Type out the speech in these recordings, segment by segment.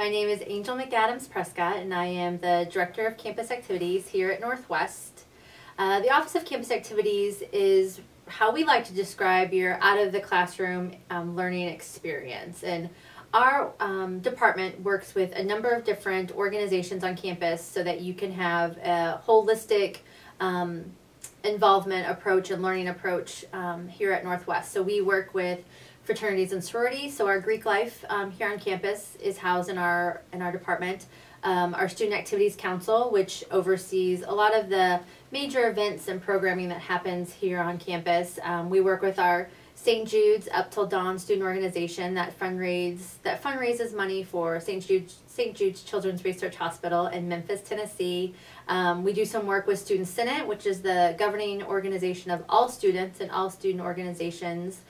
My name is Angel McAdams Prescott, and I am the Director of Campus Activities here at Northwest. The Office of Campus Activities is how we like to describe your out-of-the-classroom learning experience. And our department works with a number of different organizations on campus so that you can have a holistic involvement approach and learning approach here at Northwest. So we work with fraternities and sororities. So our Greek life here on campus is housed in our department. Our Student Activities Council, which oversees a lot of the major events and programming that happens here on campus. We work with our St. Jude's Up Till Dawn student organization that fundraises money for St. Jude's Children's Research Hospital in Memphis, Tennessee. We do some work with Student Senate, which is the governing organization of all students and all student organizations.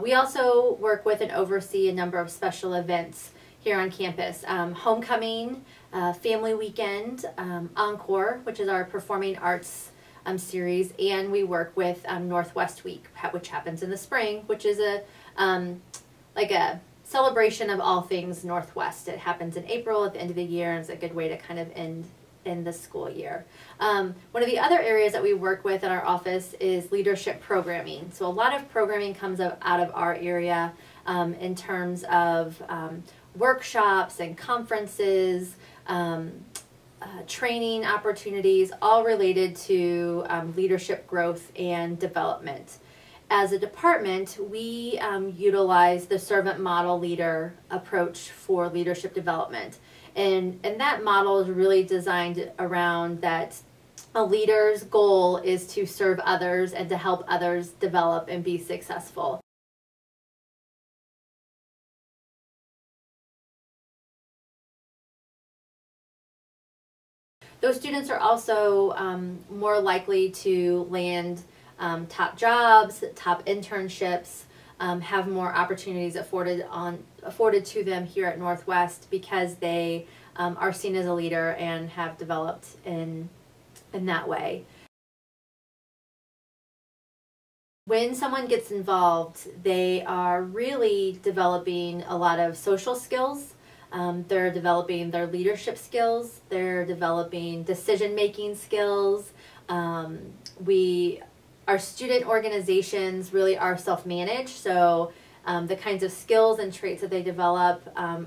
We also work with and oversee a number of special events here on campus. Homecoming, Family Weekend, Encore, which is our performing arts series, and we work with Northwest Week, which happens in the spring, which is like a celebration of all things Northwest. It happens in April at the end of the year, and it's a good way to kind of end the school year. One of the other areas that we work with in our office is leadership programming. So a lot of programming comes out of our area in terms of workshops and conferences, training opportunities, all related to leadership growth and development. As a department, we utilize the servant model leader approach for leadership development. And that model is really designed around that a leader's goal is to serve others and to help others develop and be successful. Those students are also more likely to land top jobs, top internships, have more opportunities afforded to them here at Northwest because they are seen as a leader and have developed in that way. When someone gets involved, they are really developing a lot of social skills. They're developing their leadership skills. They're developing decision-making skills. Our student organizations really are self-managed, so the kinds of skills and traits that they develop,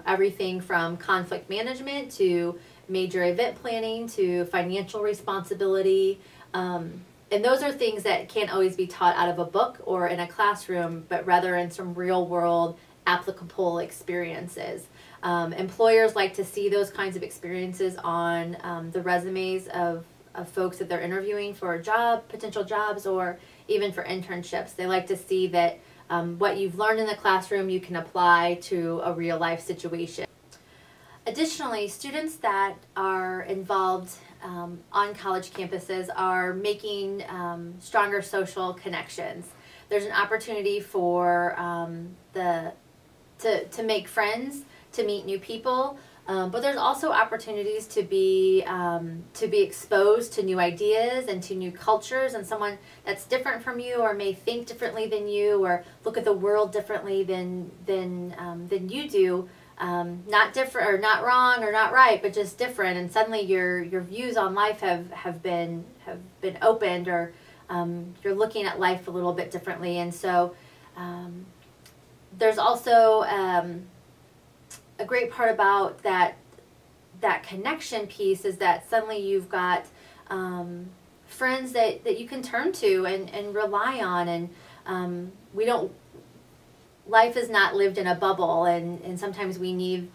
everything from conflict management to major event planning to financial responsibility. And those are things that can't always be taught out of a book or in a classroom, but rather in some real-world applicable experiences. Employers like to see those kinds of experiences on the resumes of folks that they're interviewing for a job, potential jobs, or even for internships. They like to see that what you've learned in the classroom you can apply to a real life situation. Additionally, students that are involved on college campuses are making stronger social connections. There's an opportunity for to make friends, to meet new people, but there's also opportunities to be exposed to new ideas and to new cultures, and someone that's different from you or may think differently than you or look at the world differently than you do. Not different or not wrong or not right, but just different, and suddenly your views on life have been opened, or you're looking at life a little bit differently. And so there's also a great part about that connection piece is that suddenly you've got friends that you can turn to and rely on, and life is not lived in a bubble, and sometimes we need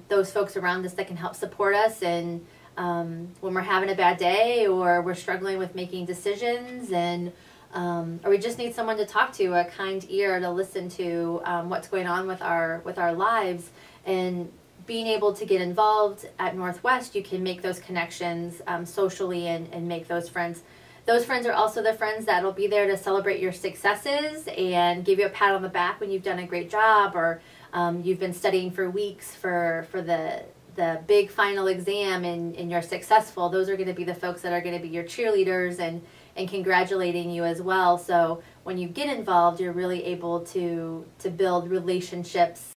those folks around us that can help support us, and when we're having a bad day or we're struggling with making decisions, and or we just need someone to talk to, a kind ear to listen to what's going on with our lives. And being able to get involved at Northwest, you can make those connections socially and make those friends. Those friends are also the friends that will be there to celebrate your successes and give you a pat on the back when you've done a great job, or you've been studying for weeks for the big final exam and you're successful. Those are going to be the folks that are going to be your cheerleaders and congratulating you as well. So when you get involved, you're really able to build relationships